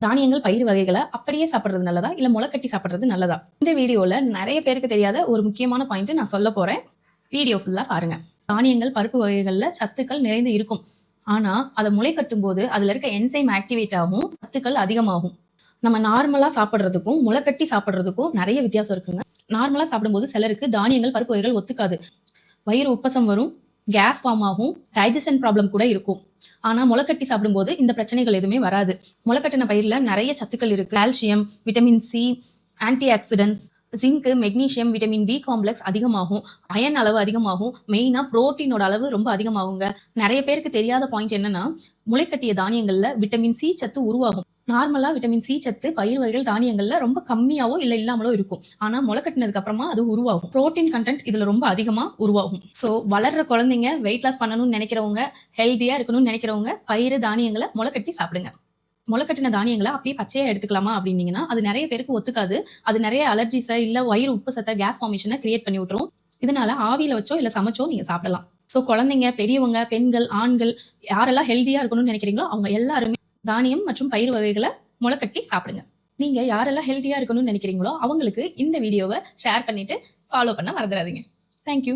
தானியங்கள் பயிர் வகைகளை அப்படியே சாப்பிடுறது நல்லதா இல்ல முளைக்கட்டி சாப்பிடுறது நல்லதா? இந்த வீடியோல நிறைய பேருக்கு தெரியாத ஒரு முக்கியமான பாயிண்ட் நான் சொல்ல போறேன். வீடியோ ஃபுல்லா பாருங்க. தானியங்கள் பருப்பு வகைகள்ல சத்துக்கள் நிறைந்து இருக்கும். ஆனா அதை முளை கட்டும் போது அதுல இருக்க என்சைம் ஆக்டிவேட் ஆகும், சத்துக்கள் அதிகமாகும். நம்ம நார்மலா சாப்பிடுறதுக்கும் முளைக்கட்டி சாப்பிடுறதுக்கும் நிறைய வித்தியாசம் இருக்குங்க. நார்மலா சாப்பிடும்போது சிலருக்கு தானியங்கள் பருப்பு வகைகள் ஒத்துக்காது. வயிறு உப்பசம் வரும், கேஸ் ஃபார்ம் ஆகும், டைஜஷன் ப்ராப்ளம் கூட இருக்கும். ஆனா முளைக்கட்டி சாப்பிடும்போது இந்த பிரச்சனைகள் எதுவுமே வராது. முளைக்கட்டின பயிர்ல நிறைய சத்துக்கள் இருக்கு. Calcium, vitamin C, antioxidants, zinc, magnesium, vitamin B complex அதிகமாகும், அயன் அளவு அதிகமாகும், மெயினா புரோட்டீனோட அளவு ரொம்ப அதிகமாகுங்க. நிறைய பேருக்கு தெரியாத பாயிண்ட் என்னன்னா, முளைக்கட்டிய தானியங்கள்ல விட்டமின் சி சத்து உருவாகும். நார்மலா விட்டமின் சி சத்து பயிர் வகைகள் தானியங்கள்ல ரொம்ப கம்மியாவோ இல்ல இல்லாமலோ இருக்கும். ஆனா முளைக்கட்டினதுக்கு அப்புறமா அது உருவாகும். புரோட்டீன் கண்டென்ட் இதுல ரொம்ப அதிகமா உருவாகும். சோ வளர்ற குழந்தைங்க, வெயிட் லாஸ் பண்ணணும்னு நினைக்கிறவங்க, ஹெல்தியா இருக்கணும்னு நினைக்கிறவங்க பயிர் தானியங்களை முளைக்கட்டி சாப்பிடுங்க. முளைக்கட்டின தானியங்களை அப்படியே பச்சையா எடுத்துக்கலாமா அப்படின்னீங்கன்னா அது நிறைய பேருக்கு ஒத்துக்காது. அது நிறைய அலர்ஜிஸை இல்ல வயிறு உப்பு சத்தை, கேஸ் ஃபார்மேஷனை கிரியேட் பண்ணி விட்டுரும். இதனால ஆவியில வச்சோ இல்ல சமைச்சோ நீங்க சாப்பிடலாம். சோ குழந்தைங்க, பெரியவங்க, பெண்கள், ஆண்கள் யாரெல்லாம் ஹெல்தியா இருக்கணும்னு நினைக்கிறீங்களோ அவங்க எல்லாருமே தானியம் மற்றும் பயிர் வகைகளை முளைக்கட்டி சாப்பிடுங்க. நீங்க யாரெல்லாம் ஹெல்தியா இருக்கணும்னு நினைக்கிறீங்களோ அவங்களுக்கு இந்த வீடியோவை ஷேர் பண்ணிட்டு ஃபாலோ பண்ண மறந்துடாதீங்க. தேங்க்யூ.